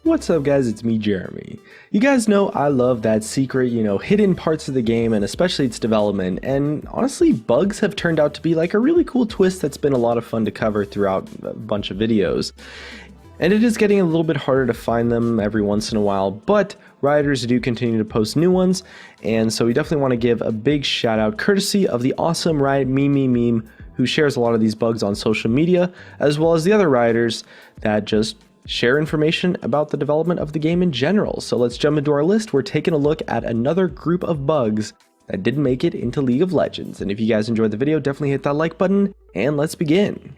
What's up guys, it's me Jeremy. You guys know I love that secret, hidden parts of the game and especially its development, and honestly bugs have turned out to be like a really cool twist that's been a lot of fun to cover throughout a bunch of videos. And it is getting a little bit harder to find them every once in a while, but Rioters do continue to post new ones, and so we definitely want to give a big shout out courtesy of the awesome Riot Meme who shares a lot of these bugs on social media, as well as the other Rioters that just share information about the development of the game in general. So let's jump into our list. We're taking a look at another group of bugs that didn't make it into League of Legends. And if you guys enjoyed the video, definitely hit that like button and let's begin.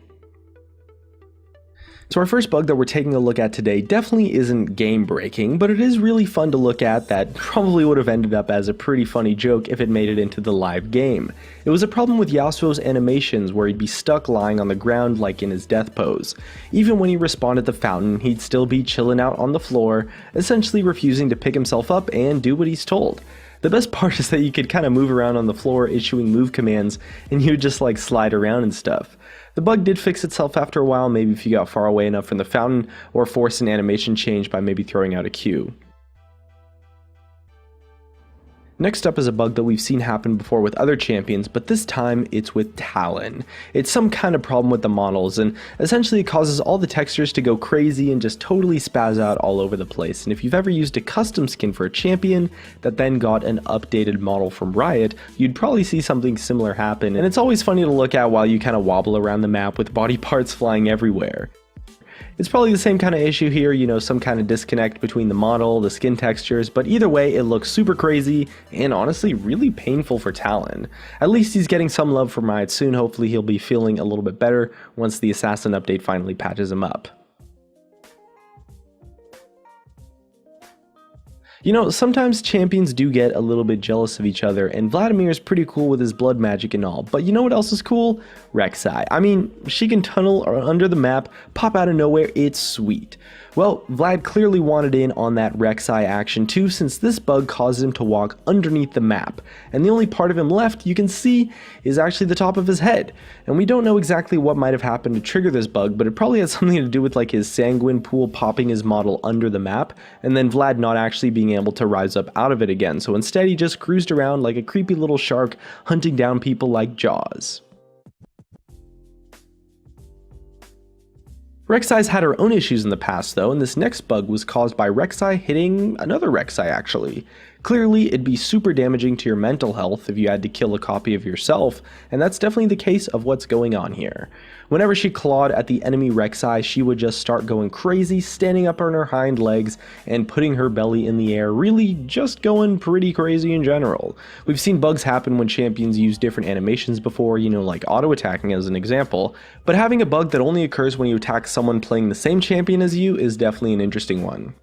So our first bug that we're taking a look at today definitely isn't game breaking, but it is really fun to look at that probably would have ended up as a pretty funny joke if it made it into the live game. It was a problem with Yasuo's animations where he'd be stuck lying on the ground like in his death pose. Even when he respawned at the fountain, he'd still be chilling out on the floor, essentially refusing to pick himself up and do what he's told. The best part is that you could kind of move around on the floor issuing move commands and you would just like slide around and stuff. The bug did fix itself after a while, maybe if you got far away enough from the fountain or forced an animation change by maybe throwing out a Q. Next up is a bug that we've seen happen before with other champions, but this time it's with Talon. It's some kind of problem with the models, and essentially it causes all the textures to go crazy and just totally spaz out all over the place. And if you've ever used a custom skin for a champion that then got an updated model from Riot, you'd probably see something similar happen, and it's always funny to look at while you kind of wobble around the map with body parts flying everywhere. It's probably the same kind of issue here, some kind of disconnect between the model, the skin textures, but either way it looks super crazy and honestly really painful for Talon. At least he's getting some love from Riot soon. Hopefully he'll be feeling a little bit better once the Assassin update finally patches him up. Sometimes champions do get a little bit jealous of each other, and Vladimir is pretty cool with his blood magic and all, but you know what else is cool? Rek'Sai. I mean, she can tunnel under the map, pop out of nowhere, it's sweet. Well, Vlad clearly wanted in on that Rek'Sai action too, since this bug caused him to walk underneath the map, and the only part of him left you can see is actually the top of his head. And we don't know exactly what might have happened to trigger this bug, but it probably has something to do with like his sanguine pool popping his model under the map, and then Vlad not actually being able to rise up out of it again, so instead he just cruised around like a creepy little shark hunting down people like Jaws. Rek'Sai's had her own issues in the past though, and this next bug was caused by Rek'Sai hitting another Rek'Sai actually. Clearly, it'd be super damaging to your mental health if you had to kill a copy of yourself, and that's definitely the case of what's going on here. Whenever she clawed at the enemy Rek'Sai, she would just start going crazy, standing up on her hind legs and putting her belly in the air, really just going pretty crazy in general. We've seen bugs happen when champions use different animations before, like auto-attacking as an example, but having a bug that only occurs when you attack someone playing the same champion as you is definitely an interesting one.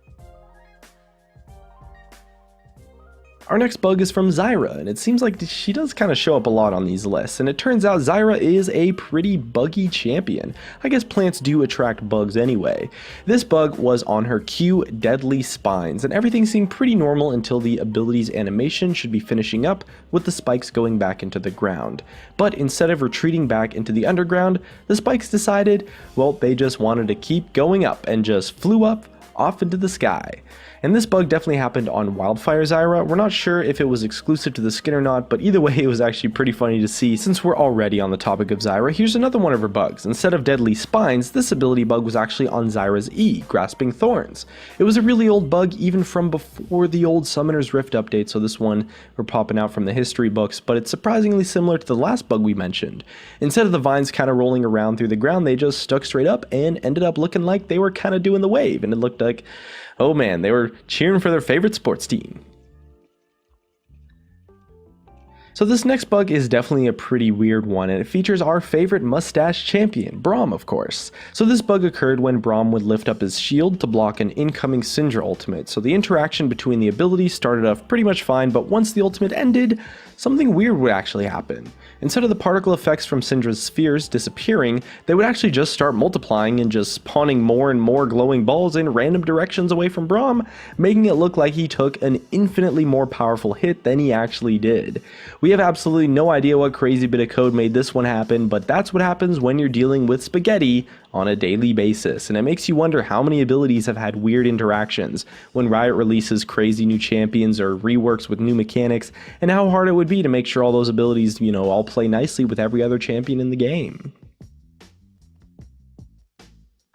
Our next bug is from Zyra, and it seems like she does kind of show up a lot on these lists, and it turns out Zyra is a pretty buggy champion. I guess plants do attract bugs anyway. This bug was on her Q Deadly Spines, and everything seemed pretty normal until the ability's animation should be finishing up with the spikes going back into the ground. But instead of retreating back into the underground, the spikes decided, well, they just wanted to keep going up and just flew up off into the sky. And this bug definitely happened on Wildfire Zyra. We're not sure if it was exclusive to the skin or not, but either way it was actually pretty funny to see. Since we're already on the topic of Zyra, here's another one of her bugs. Instead of Deadly Spines, this ability bug was actually on Zyra's E, Grasping Thorns. It was a really old bug even from before the old Summoner's Rift update, so this one we're popping out from the history books, but it's surprisingly similar to the last bug we mentioned. Instead of the vines kind of rolling around through the ground, they just stuck straight up and ended up looking like they were kind of doing the wave, and it looked like, oh man, they were cheering for their favorite sports team. So this next bug is definitely a pretty weird one, and it features our favorite mustache champion, Braum of course. So this bug occurred when Braum would lift up his shield to block an incoming Syndra ultimate, so the interaction between the abilities started off pretty much fine, but once the ultimate ended, something weird would actually happen. Instead of the particle effects from Syndra's spheres disappearing, they would actually just start multiplying and just spawning more and more glowing balls in random directions away from Braum, making it look like he took an infinitely more powerful hit than he actually did. We have absolutely no idea what crazy bit of code made this one happen, but that's what happens when you're dealing with spaghetti on a daily basis, and it makes you wonder how many abilities have had weird interactions when Riot releases crazy new champions or reworks with new mechanics, and how hard it would be to make sure all those abilities, all play nicely with every other champion in the game.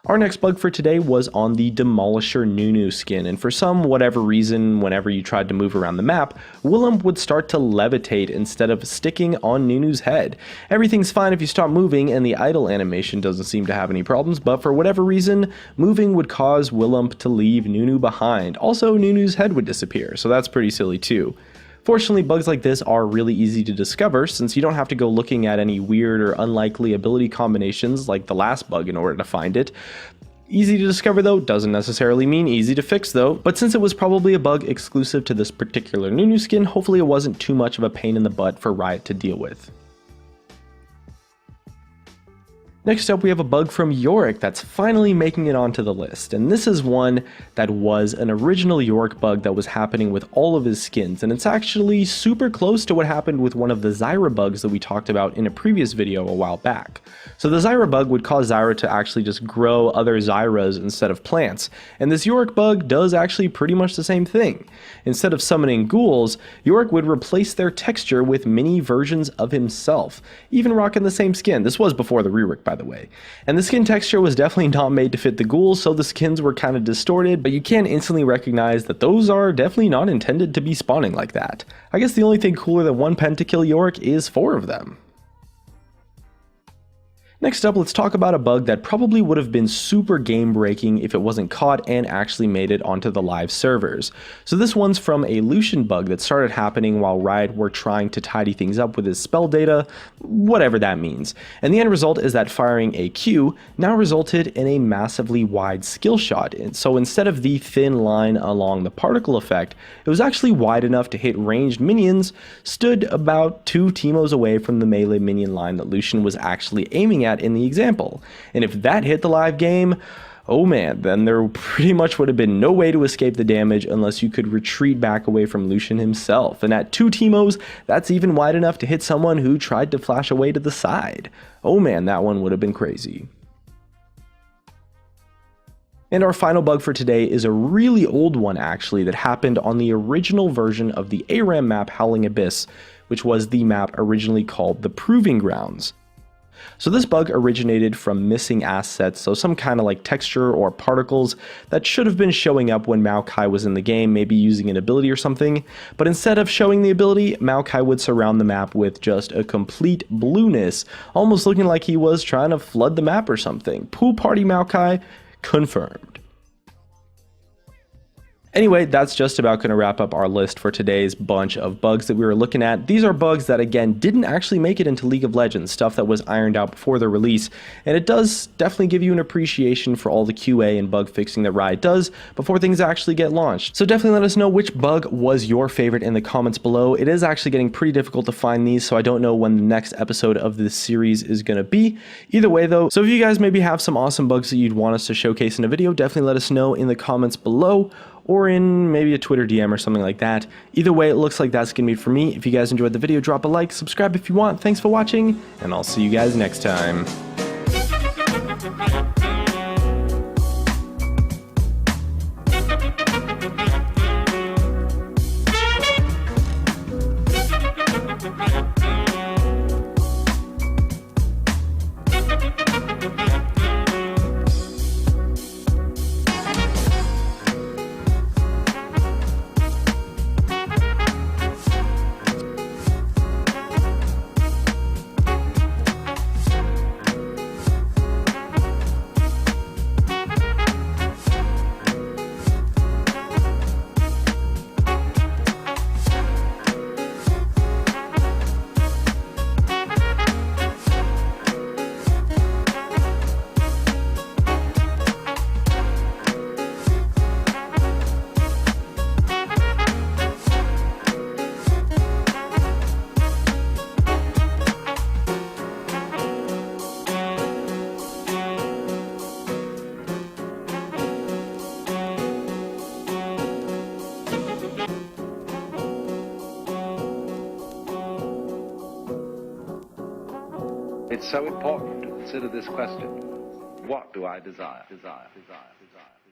Our next bug for today was on the Demolisher Nunu skin, and for whatever reason, whenever you tried to move around the map, Willem would start to levitate instead of sticking on Nunu's head. Everything's fine if you stop moving, and the idle animation doesn't seem to have any problems, but for whatever reason, moving would cause Willem to leave Nunu behind. Also, Nunu's head would disappear, so that's pretty silly too. Fortunately, bugs like this are really easy to discover since you don't have to go looking at any weird or unlikely ability combinations like the last bug in order to find it. Easy to discover though doesn't necessarily mean easy to fix though, but since it was probably a bug exclusive to this particular Nunu skin, hopefully it wasn't too much of a pain in the butt for Riot to deal with. Next up, we have a bug from Yorick that's finally making it onto the list, and this is one that was an original Yorick bug that was happening with all of his skins, and it's actually super close to what happened with one of the Zyra bugs that we talked about in a previous video a while back. So the Zyra bug would cause Zyra to actually just grow other Zyras instead of plants, and this Yorick bug does actually pretty much the same thing. Instead of summoning ghouls, Yorick would replace their texture with mini versions of himself, even rocking the same skin. This was before the rework, by the way. And the skin texture was definitely not made to fit the ghouls, so the skins were kind of distorted, but you can instantly recognize that those are definitely not intended to be spawning like that. I guess the only thing cooler than one pentakill Yorick is 4 of them. Next up, let's talk about a bug that probably would have been super game breaking if it wasn't caught and actually made it onto the live servers. So this one's from a Lucian bug that started happening while Riot were trying to tidy things up with his spell data, whatever that means. And the end result is that firing a Q now resulted in a massively wide skill shot. And so instead of the thin line along the particle effect, it was actually wide enough to hit ranged minions, stood about 2 Teemos away from the melee minion line that Lucian was actually aiming at in the example. And if that hit the live game, oh man, then there pretty much would have been no way to escape the damage unless you could retreat back away from Lucian himself. And at 2 Teemos, that's even wide enough to hit someone who tried to flash away to the side. Oh man, that one would have been crazy. And our final bug for today is a really old one actually that happened on the original version of the ARAM map Howling Abyss, which was the map originally called the Proving Grounds. So this bug originated from missing assets, so some kind of like texture or particles that should have been showing up when Maokai was in the game, maybe using an ability or something, but instead of showing the ability, Maokai would surround the map with just a complete blueness, almost looking like he was trying to flood the map or something. Pool party Maokai confirmed. Anyway, that's just about going to wrap up our list for today's bunch of bugs that we were looking at. These are bugs that, again, didn't actually make it into League of Legends, stuff that was ironed out before the release, and it does definitely give you an appreciation for all the QA and bug fixing that Riot does before things actually get launched. So definitely let us know which bug was your favorite in the comments below. It is actually getting pretty difficult to find these, so I don't know when the next episode of this series is going to be. Either way, though, so if you guys maybe have some awesome bugs that you'd want us to showcase in a video, definitely let us know in the comments below, or in maybe a Twitter DM or something like that. Either way, it looks like that's gonna be it for me. If you guys enjoyed the video, drop a like, subscribe if you want. Thanks for watching, and I'll see you guys next time. It's so important to consider this question. What do I desire? Desire, desire, desire.